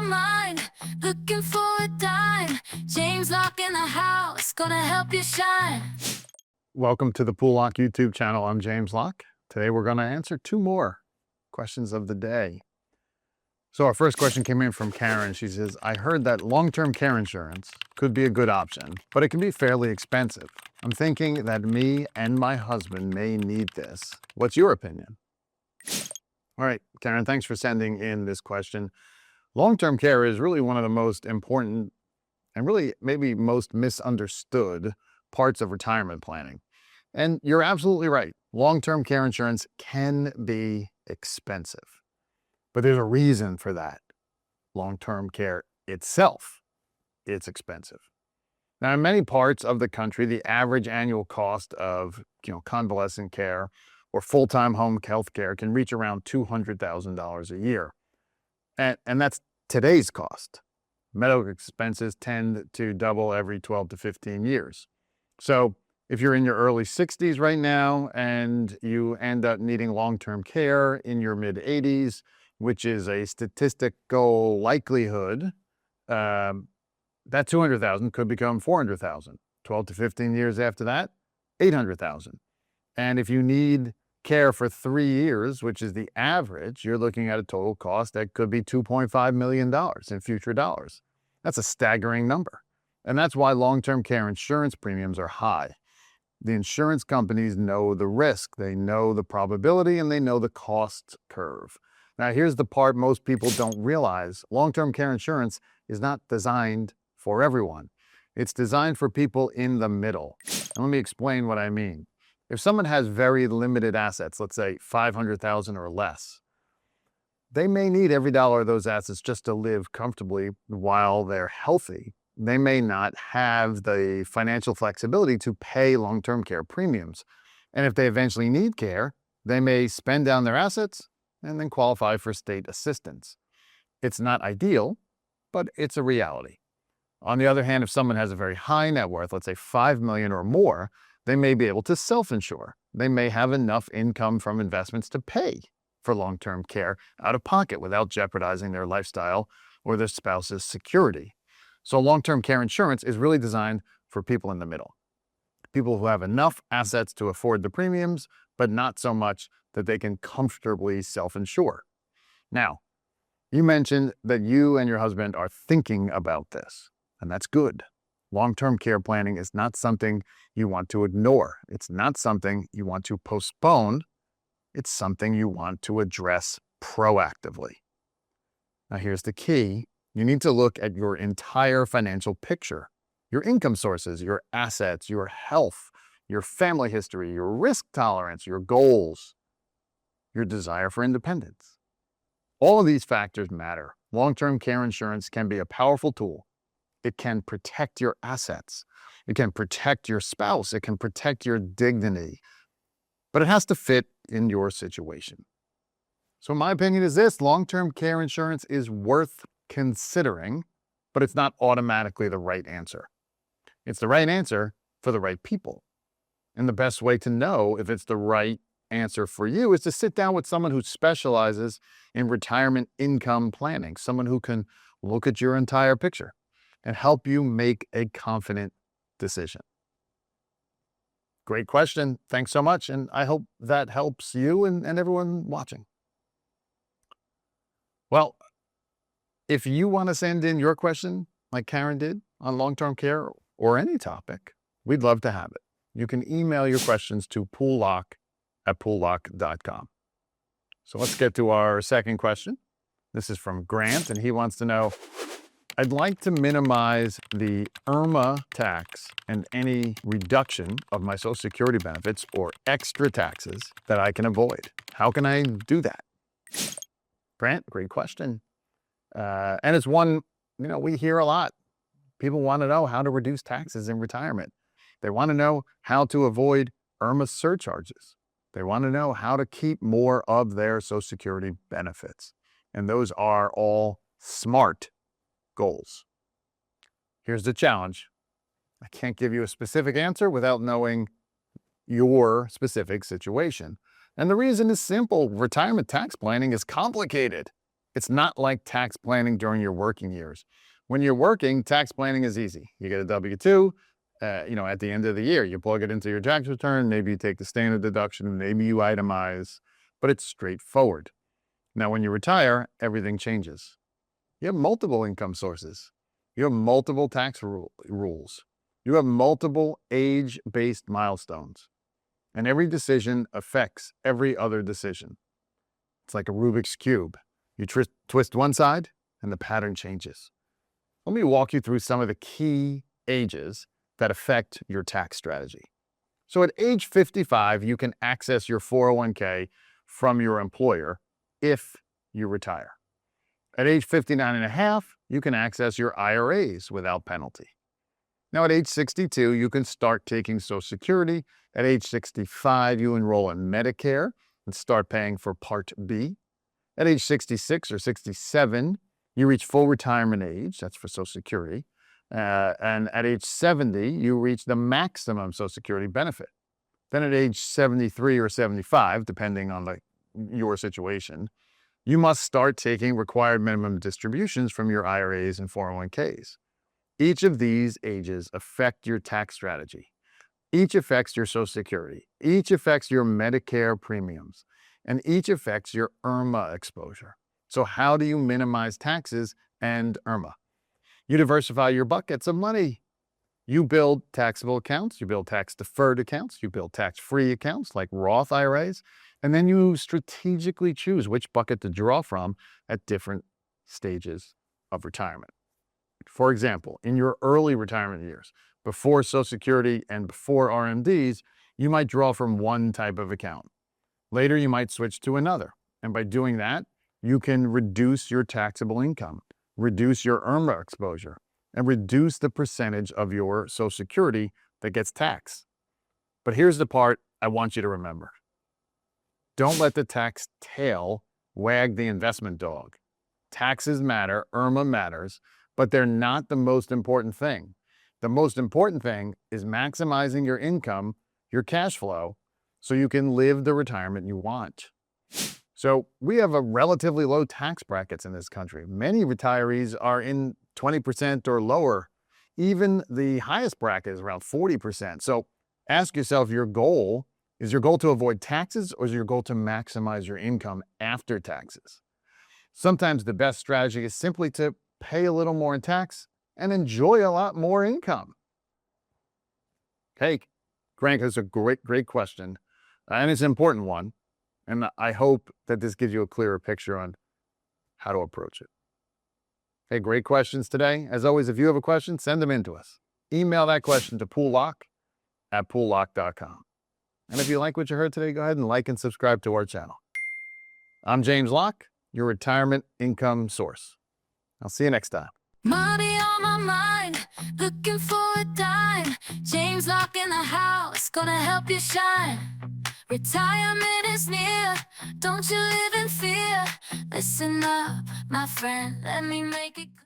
mind, looking for a dime. James Locke in the house, gonna help you shine. Welcome to the Pool Lock YouTube channel. I'm James Locke. Today we're going to answer two more questions of the day. So our first question came in from Karen. She says, I heard that long-term care insurance could be a good option, but it can be fairly expensive. I'm thinking that me and my husband may need this. What's your opinion? All right, Karen, thanks for sending in this question. Long-term care is really one of the most important and really maybe most misunderstood parts of retirement planning. And you're absolutely right. Long-term care insurance can be expensive, but there's a reason for that. Long-term care itself, it's expensive. Now, in many parts of the country, the average annual cost of convalescent care or full-time home health care can reach around $200,000 a year. And that's today's cost. Medical expenses tend to double every 12 to 15 years. So if you're in your early 60s right now and you end up needing long-term care in your mid-80s, which is a statistical likelihood, that $200,000 could become $400,000. 12 to 15 years after that, $800,000. And if you need care for 3 years, which is the average, you're looking at a total cost that could be $2.5 million in future dollars. That's a staggering number. And that's why long-term care insurance premiums are high. The insurance companies know the risk, they know the probability, and they know the cost curve. Now, here's the part most people don't realize. Long-term care insurance is not designed for everyone. It's designed for people in the middle. And let me explain what I mean. If someone has very limited assets, let's say $500,000 or less, they may need every dollar of those assets just to live comfortably while they're healthy. They may not have the financial flexibility to pay long-term care premiums. And if they eventually need care, they may spend down their assets and then qualify for state assistance. It's not ideal, but it's a reality. On the other hand, if someone has a very high net worth, let's say $5 million or more, they may be able to self-insure. They may have enough income from investments to pay for long-term care out of pocket without jeopardizing their lifestyle or their spouse's security. So long-term care insurance is really designed for people in the middle. People who have enough assets to afford the premiums, but not so much that they can comfortably self-insure. Now, you mentioned that you and your husband are thinking about this, and that's good. Long-term care planning is not something you want to ignore. It's not something you want to postpone. It's something you want to address proactively. Now, here's the key. You need to look at your entire financial picture, your income sources, your assets, your health, your family history, your risk tolerance, your goals, your desire for independence. All of these factors matter. Long-term care insurance can be a powerful tool. It can protect your assets. It can protect your spouse. It can protect your dignity. But it has to fit in your situation. So my opinion is this: long-term care insurance is worth considering, but it's not automatically the right answer. It's the right answer for the right people. And the best way to know if it's the right answer for you is to sit down with someone who specializes in retirement income planning, someone who can look at your entire picture and help you make a confident decision. Great question. Thanks so much. And I hope that helps you and everyone watching. Well, if you want to send in your question, like Karen did, on long-term care or any topic, we'd love to have it. You can email your questions to poollock@poollock.com. So let's get to our second question. This is from Grant, and he wants to know, I'd like to minimize the IRMAA tax and any reduction of my Social Security benefits or extra taxes that I can avoid. How can I do that? Grant, great question. And it's one, we hear a lot. People want to know how to reduce taxes in retirement. They want to know how to avoid IRMAA surcharges. They want to know how to keep more of their Social Security benefits. And those are all smart goals. Here's the challenge. I can't give you a specific answer without knowing your specific situation. And the reason is simple. Retirement tax planning is complicated. It's not like tax planning during your working years. When you're working, tax planning is easy. You get a W-2, at the end of the year, you plug it into your tax return. Maybe you take the standard deduction, maybe you itemize, but it's straightforward. Now, when you retire, everything changes. You have multiple income sources. You have multiple tax rules. You have multiple age-based milestones. And every decision affects every other decision. It's like a Rubik's Cube. You twist one side, and the pattern changes. Let me walk you through some of the key ages that affect your tax strategy. So at age 55, you can access your 401k from your employer if you retire. At age 59 and a half, you can access your IRAs without penalty. Now at age 62, you can start taking Social Security. At age 65, you enroll in Medicare and start paying for Part B. At age 66 or 67, you reach full retirement age. That's for Social Security. And at age 70, you reach the maximum Social Security benefit. Then at age 73 or 75, depending on your situation, you must start taking required minimum distributions from your IRAs and 401ks. Each of these ages affect your tax strategy. Each affects your Social Security. Each affects your Medicare premiums. And each affects your IRMAA exposure. So how do you minimize taxes and IRMAA? You diversify your buckets of money. You build taxable accounts, you build tax-deferred accounts, you build tax-free accounts like Roth IRAs, and then you strategically choose which bucket to draw from at different stages of retirement. For example, in your early retirement years, before Social Security and before RMDs, you might draw from one type of account. Later, you might switch to another. And by doing that, you can reduce your taxable income, reduce your IRMAA exposure, and reduce the percentage of your Social Security that gets taxed. But here's the part I want you to remember. Don't let the tax tail wag the investment dog. Taxes matter, IRMAA matters, but they're not the most important thing. The most important thing is maximizing your income, your cash flow, so you can live the retirement you want. So we have a relatively low tax brackets in this country. Many retirees are in 20% or lower. Even the highest bracket is around 40%. So ask yourself, is your goal to avoid taxes, or is your goal to maximize your income after taxes? Sometimes the best strategy is simply to pay a little more in tax and enjoy a lot more income. Hey, Frank, that's a great question. And it's an important one. And I hope that this gives you a clearer picture on how to approach it. Hey, great questions today. As always, if you have a question, send them in to us. Email that question to poollocke@poollocke.com. And if you like what you heard today, go ahead and like and subscribe to our channel. I'm James Locke, your retirement income source. I'll see you next time. Money on my mind, looking for a dime. James Locke in the house, gonna help you shine. Retirement is near, don't you live in fear. Listen up, my friend, let me make it clear.